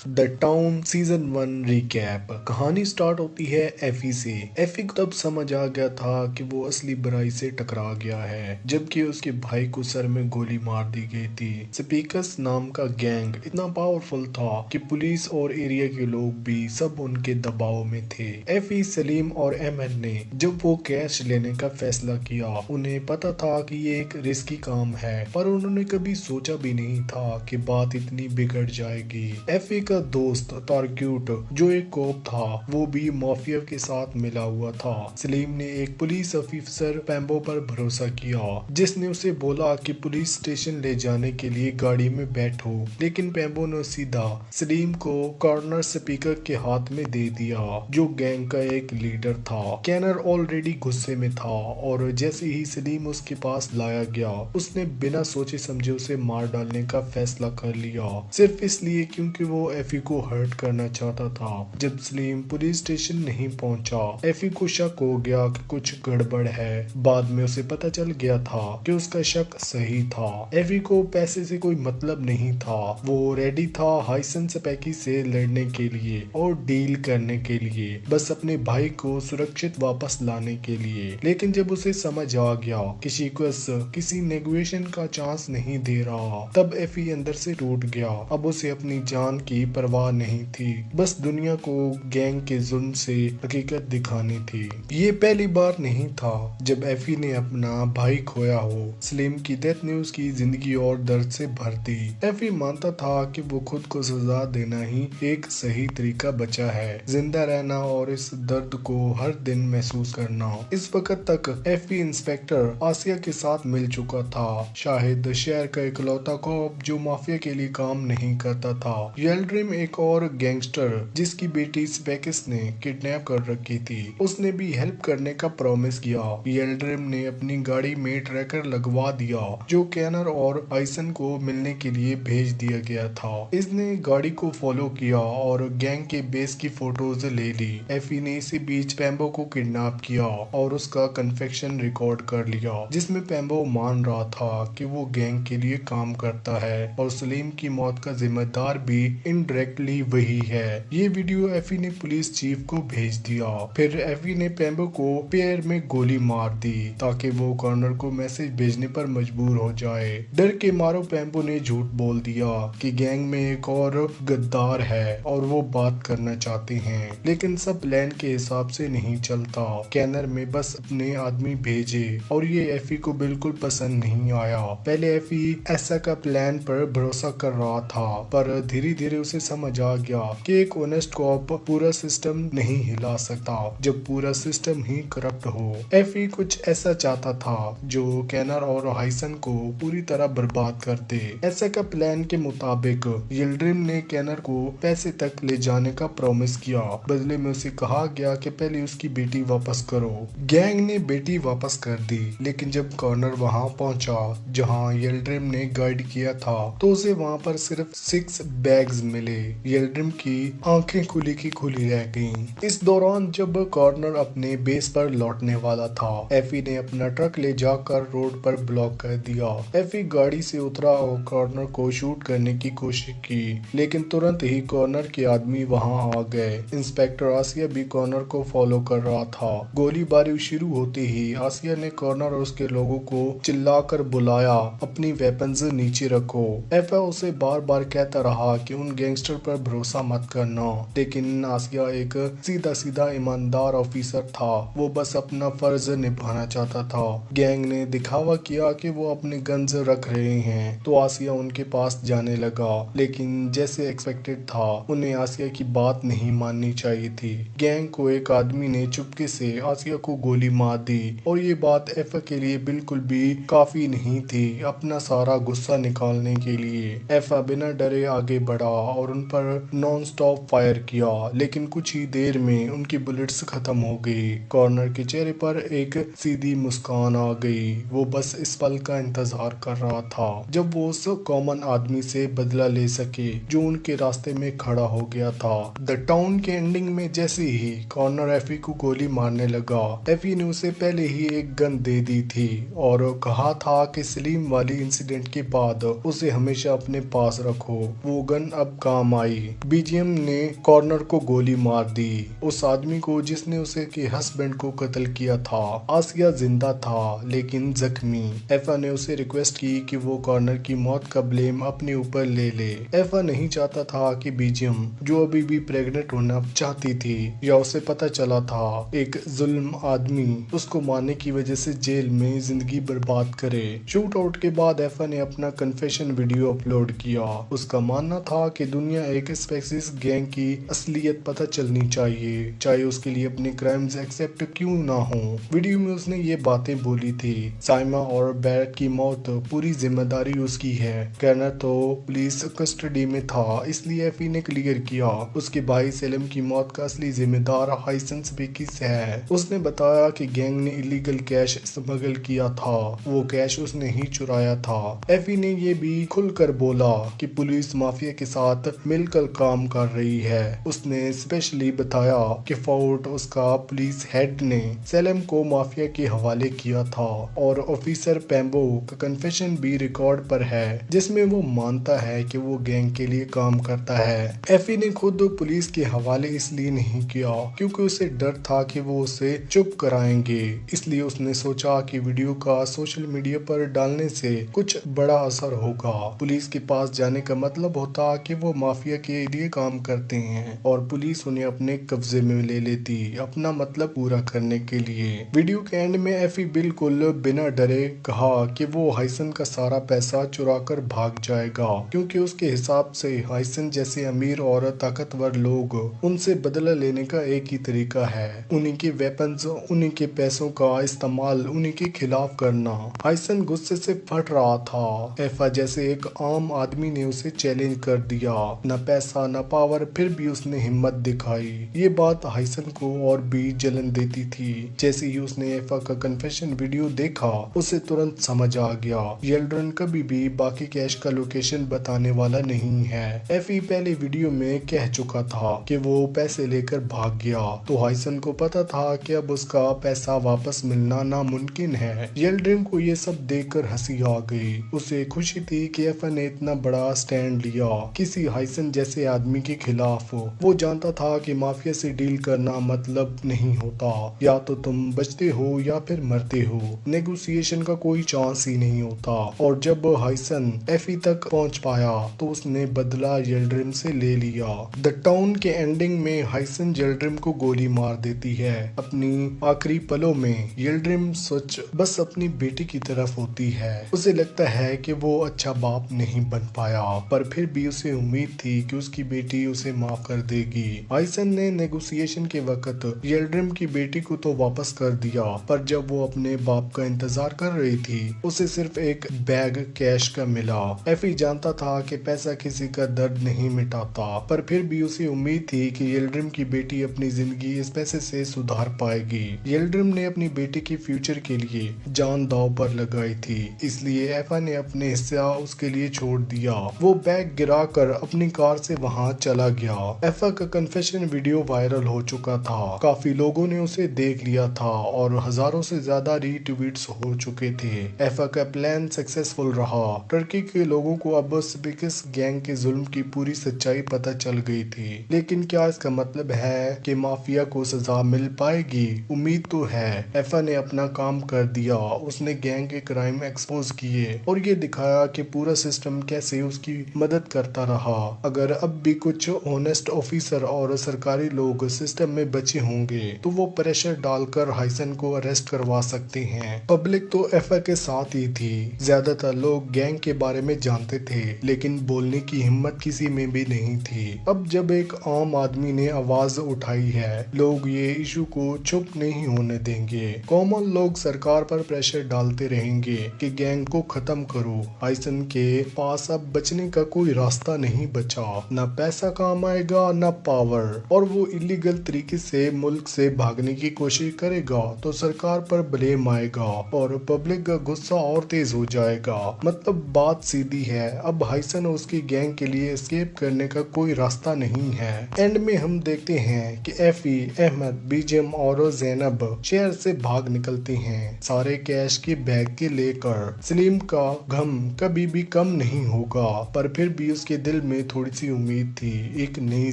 The town season 1 recap. कहानी start होती है एफी से। एफी को तब समझ आ गया था कि वो असली बुराई से टकरा गया है, जबकि उसके भाई को सर में गोली मार दी गई थी। स्पीकर्स नाम का गैंग इतना पावरफुल था कि पुलिस और एरिया के लोग भी सब उनके दबाव में थे। एफी, सलीम और एमएन ने जब वो कैश लेने का फैसला किया, उन्हें पता था कि ये एक रिस्की काम है, पर उन्होंने कभी सोचा भी नहीं था कि बात इतनी बिगड़ जाएगी। एफी का दोस्त तारक्यूट, जो एक कोप था, वो भी माफिया के साथ मिला हुआ था। सलीम ने एक पुलिस ऑफिसर पैम्बो पर भरोसा किया, जिसने उसे बोला कि पुलिस स्टेशन ले जाने के लिए गाड़ी में बैठो, लेकिन पैम्बो ने सीधा सलीम को कॉर्नर स्पीकर के हाथ में दे दिया, जो गैंग का एक लीडर था। कैनर ऑलरेडी गुस्से में था और जैसे ही सलीम उसके पास लाया गया, उसने बिना सोचे समझे उसे मार डालने का फैसला कर लिया, सिर्फ इसलिए क्योंकि वो एफी को हर्ट करना चाहता था। जब सलीम पुलिस स्टेशन नहीं पहुंचा, एफी को शक हो गया कि कुछ गड़बड़ है। बाद में उसे पता चल गया था कि उसका शक सही था। एफी को पैसे से कोई मतलब नहीं था, वो रेडी था हाइसन स्पेकी से लड़ने के लिए और डील करने के लिए, बस अपने भाई को सुरक्षित वापस लाने के लिए। लेकिन जब उसे समझ आ गया कि शीक्वेस किसी नेगोशिएशन का चांस नहीं दे रहा, तब एफी अंदर से टूट गया। अब उसे अपनी जान की परवाह नहीं थी, बस दुनिया को गैंग के जुल्म से हकीकत दिखानी थी। ये पहली बार नहीं था जब एफी ने अपना भाई खोया हो। सलीम की डेथ ने उसकी जिंदगी और दर्द से भर दी। एफी मानता था कि वो खुद को सजा देना ही एक सही तरीका बचा है, जिंदा रहना और इस दर्द को हर दिन महसूस करना। इस वक्त तक एफी इंस्पेक्टर आसिया के साथ मिल चुका था, शायद शहर का इकलौता कॉप जो माफिया के लिए काम नहीं करता था। येल्ड्रिम एक और गैंगस्टर जिसकी बेटी स्पेकिस ने किडनैप कर रखी थी, उसने भी हेल्प करने का प्रॉमिस किया। येल्ड्रिम ने अपनी गाड़ी में ट्रैकर लगवा दिया, जो कैनर और आइसन को मिलने के लिए भेज दिया गया था। इसने गाड़ी को फॉलो किया और गैंग के बेस की फोटोज ले ली। एफी ने इसी बीच पैम्बो को किडनैप किया और उसका कन्फेक्शन रिकॉर्ड कर लिया, जिसमें पैम्बो मान रहा था कि वो गैंग के लिए काम करता है और सलीम की मौत का जिम्मेदार भी इनडायरेक्टली वही है। ये वीडियो एफी ने पुलिस चीफ को भेज दिया। फिर एफी ने पैम्बो को पैर में गोली मार दी ताकि वो कॉर्नर को मैसेज भेजने पर मजबूर हो जाए। डर के मारो पैम्बो ने झूठ बोल दिया कि गैंग में एक और गद्दार है और वो बात करना चाहते हैं, लेकिन सब प्लान के हिसाब से नहीं चलता। कैनर में बस अपने आदमी भेजे और ये एफी को बिल्कुल पसंद नहीं आया। पहले एफी ऐसा का प्लान पर भरोसा कर रहा था, पर धीरे धीरे उसे समझ आ गया कि एक ऑनेस्ट कॉप पूरा सिस्टम नहीं हिला सकता जब पूरा सिस्टम ही करप्ट हो। एफी कुछ ऐसा चाहता था जो कैनर और हाइसन को पूरी तरह बर्बाद कर दे। ऐसा का प्लान के मुताबिक येल्ड्रिम ने कैनर को पैसे तक ले जाने का प्रॉमिस किया। बदले में उसे कहा गया कि पहले उसकी बेटी वापस करो। गैंग ने बेटी वापस कर दी, लेकिन जब कॉर्नर वहां पहुंचा जहां येल्ड्रिम ने गाइड किया था, तो उसे वहां पर सिर्फ 6 बैग्स मिले। येल्ड्रिम की आंखें खुली की खुली रह गईं। इस दौरान जब कॉर्नर अपने बेस पर लौटने वाला था, एफी ने अपना ट्रक ले जाकर रोड पर ब्लॉक कर दिया। एफी गाड़ी से उतरा और कॉर्नर को शूट करने की कोशिश की, लेकिन तुरंत ही कॉर्नर के आदमी वहां आ गए। इंस्पेक्टर आसिया भी कॉर्नर को फॉलो कर रहा था। गोलीबारी शुरू होते ही आसिया ने कॉर्नर और उसके लोगों को चिल्लाकर बुलाया, अपनी वेपन्स नीचे रखो। एफा उसे बार बार कहता रहा कि उन गैंगस्टर पर भरोसा मत करना, लेकिन आसिया एक सीधा सीधा ईमानदार ऑफिसर था, वो बस अपना फर्ज निभाना चाहता था। गैंग ने दिखावा किया कि वो अपने गन्स रख रहे हैं, तो आसिया उनके पास जाने लगा, लेकिन जैसे एक्सपेक्टेड था, उन्हें आसिया की बात नहीं माननी चाहिए थी। गैंग को एक आदमी ने चुपके से आसिया को गोली मार दी और ये बात एफा के लिए बिल्कुल भी काफी नहीं थी अपना सारा गुस्सा निकालने के लिए। एफा बिना डरे आगे बढ़ा और उन पर नॉन स्टॉप फायर किया, लेकिन कुछ ही देर में उनकी बुलेट्स खत्म हो गई। कॉर्नर के चेहरे पर एक सीधी मुस्कान आ गई। वो बस इस पल का इंतजार कर रहा था जब वो उस कॉमन आदमी से बदला ले सके जो उनके रास्ते में खड़ा हो गया था। द टाउन के एंडिंग में जैसे ही कॉर्नर एफी को गोली मारने लगा, एफी ने उसे पहले ही एक गन दे दी थी और कहा था कि सलीम वाली इंसिडेंट के बाद उसे हमेशा अपने पास रखो। वो गन अब अब काम आई। बीजीएम ने कॉर्नर को गोली मार दी, उस आदमी को जिसने उसे के हस्बैंड को कत्ल किया था। आसिया जिंदा था लेकिन जख्मी। एफा ने उसे रिक्वेस्ट की कि वो कॉर्नर की मौत का ब्लेम अपने ऊपर ले ले। एफा नहीं चाहता था कि बीजीएम, जो अभी भी प्रेग्नेंट होना चाहती थी, या उसे पता चला था एक जुल्म आदमी उसको मारने की वजह से जेल में जिंदगी बर्बाद करे। शूट आउट के बाद एफा ने अपना कन्फेशन वीडियो अपलोड किया। उसका मानना था कि दुनिया एक स्पेसिस गैंग की असलियत पता चलनी चाहिए, चाहे उसके लिए अपने क्राइम्स एक्सेप्ट क्यों ना हो। वीडियो में उसने ये बातें बोली थी, साइमा और बैरक की मौत पूरी जिम्मेदारी उसकी है। कैनर तो पुलिस कस्टडी में था, इसलिए एफी ने क्लियर किया उसके भाई सेलिम की मौत का असली जिम्मेदार हाइसन स्पीकिस है। उसने बताया कि गैंग ने इलीगल कैश स्मगल किया था, वो कैश उसने ही चुराया था। एफी ने ये भी खुलकर बोला कि पुलिस माफिया के साथ मिलकर काम कर रही है। उसने स्पेशली बताया कि फोर्ट उसका पुलिस हेड ने सेलिम को माफिया के हवाले किया था, और ऑफिसर पेम्बो का कन्फेशन भी रिकॉर्ड पर है जिसमें वो मानता है कि वो गैंग के लिए काम करता है। एफी ने खुद पुलिस के हवाले इसलिए नहीं किया क्योंकि उसे डर था कि वो उसे चुप कराएंगे, इसलिए उसने सोचा कि वीडियो का सोशल मीडिया पर डालने से कुछ बड़ा असर होगा। पुलिस के पास जाने का मतलब होता कि वो माफिया के लिए काम करते हैं और पुलिस उन्हें अपने कब्जे में ले लेती अपना मतलब पूरा करने के लिए। वीडियो के एंड में एफी बिल्कुल बिना डरे कहा कि वो हाइसन का सारा पैसा चुरा कर भाग जाएगा, क्योंकि उसके हिसाब से हाइसन जैसे अमीर और ताकतवर लोग उनसे बदला लेने का एक ही तरीका है, उन्हीं के वेपन्स, उन्हीं के पैसों का इस्तेमाल उन्हीं के खिलाफ करना। हाइसन गुस्से से फट रहा था। एफा जैसे एक आम आदमी ने उसे चैलेंज कर दिया, न पैसा न पावर, फिर भी उसने हिम्मत दिखाई। ये बात हाइसन को और भी जलन देती थी। जैसे ही उसने एफा का कन्फेशन वीडियो देखा, उसे तुरंत समझ आ गया येल्ड्रन कभी भी बाकी कैश का लोकेशन बताने वाला नहीं है। एफी पहले वीडियो में कह चुका था कि वो पैसे लेकर भाग गया, तो हाइसन को पता था कि अब उसका पैसा वापस मिलना नामुमकिन है। येल्ड्रन को ये सब देखकर हंसी आ गई। उसे खुशी थी कि एफा ने इतना बड़ा स्टैंड लिया किसी हाइसन जैसे आदमी के खिलाफ। वो जानता था कि माफिया से डील करना मतलब नहीं होता, या तो तुम बचते हो या फिर मरते हो, नेगोशिएशन का कोई चांस ही नहीं होता। और जब हाइसन एफी तक पहुंच पाया तो उसने बदला येल्ड्रिम से ले लिया। द टाउन के एंडिंग में हाइसन येल्ड्रिम को गोली मार देती है। अपनी आखिरी पलों में येल्ड्रिम सच बस अपनी बेटी की तरफ होती है। उसे लगता है कि वो अच्छा बाप नहीं बन पाया, पर फिर भी उसे उम्मीद थी कि उसकी बेटी उसे माफ कर देगी। हाइसन ने नेगोशिएशन के वक्त येल्ड्रिम की बेटी को तो वापस कर दिया, पर जब वो अपने बाप का इंतजार कर रही थी, उसे सिर्फ एक बैग कैश का मिला। एफी जानता था कि पैसा किसी का दर्द नहीं मिटाता, पर फिर भी उसे उम्मीद थी कि येल्ड्रिम की बेटी अपनी जिंदगी इस पैसे से सुधार पाएगी। येल्ड्रिम ने अपनी बेटी की फ्यूचर के लिए जान दांव पर लगाई थी, इसलिए एफा ने अपने हिस्सा उसके लिए छोड़ दिया। वो बैग गिराकर अपनी कार से वहां चला गया। एफा का कन्फेशन वीडियो वायरल हो चुका था, काफी लोगों ने उसे देख लिया था और हजारों से ज्यादा रीट्वीट्स हो चुके थे। एफा का प्लान सक्सेसफुल रहा। टर्की के लोगों को अब स्पीकिस गैंग के जुल्म की पूरी सच्चाई पता चल गई थी, लेकिन क्या इसका मतलब है कि माफिया को सजा मिल पाएगी? उम्मीद तो है। एफा ने अपना काम कर दिया, उसने गैंग के क्राइम एक्सपोज किए और ये दिखाया कि पूरा सिस्टम कैसे उसकी मदद करता रहा। अगर अब भी कुछ ऑनेस्ट ऑफिसर और सरकारी लोग सिस्टम में बचे होंगे तो वो प्रेशर डालकर हाइसन को अरेस्ट करवा सकते हैं। पब्लिक तो एफा के साथ ही थी। ज्यादातर लोग गैंग के बारे में जानते थे, लेकिन बोलने की हिम्मत किसी में भी नहीं थी। अब जब एक आम आदमी ने आवाज उठाई है, लोग ये इशू को चुप नहीं होने देंगे। कॉमन लोग सरकार पर प्रेशर डालते रहेंगे कि गैंग को खत्म करो। हाइसन के पास अब बचने का कोई रास्ता नहीं बचा, न पैसा काम आएगा न पावर, और वो इलीगल तरीके से मुल्क से भागने की कोशिश करेगा तो सरकार पर ब्लेम आएगा और पब्लिक का गुस्सा और तेज हो जाएगा। मतलब बात सीधी है, अब हाइसन और उसकी गैंग के लिए एस्केप करने का कोई रास्ता नहीं है। एंड में हम देखते हैं कि एफी, अहमद, बीजेम और जैनब शहर से भाग निकलते हैं, सारे कैश के बैग के लेकर। सलीम का गम कभी भी कम नहीं होगा, पर फिर भी उसके दिल दिल में थोड़ी सी उम्मीद थी एक नई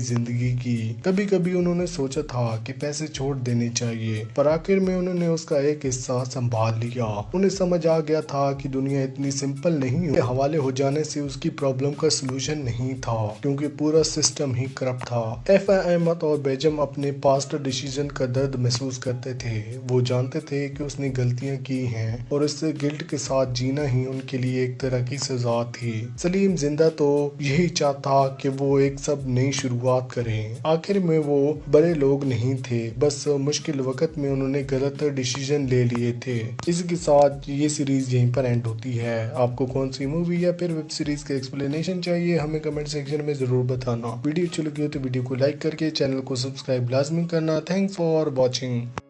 जिंदगी की। कभी कभी उन्होंने सोचा था कि पैसे छोड़ देने चाहिए, पर आखिर में उन्होंने उसका एक हिस्सा संभाल लिया। उन्हें समझ आ गया था कि दुनिया इतनी सिंपल नहीं है। हवाले हो जाने से उसकी प्रॉब्लम का सलूशन नहीं था, क्योंकि पूरा सिस्टम ही करप्ट था। एफा अहमद और बेगम अपने पास्ट डिसीजन का दर्द महसूस करते थे। वो जानते थे कि उसने गलतियां की हैं और इससे गिल्ट के साथ जीना ही उनके लिए एक तरह की सजा थी। सलीम जिंदा तो यही चाहता कि वो एक सब नई शुरुआत करें। आखिर में वो बड़े लोग नहीं थे, बस मुश्किल वक्त में उन्होंने गलत डिसीजन ले लिए थे। इसके साथ ये सीरीज यहीं पर एंड होती है। आपको कौन सी मूवी या फिर वेब सीरीज का एक्सप्लेनेशन चाहिए, हमें कमेंट सेक्शन में जरूर बताना। वीडियो अच्छी लगी हो तो वीडियो को लाइक करके चैनल को सब्सक्राइब लाजमी करना। Thanks for watching.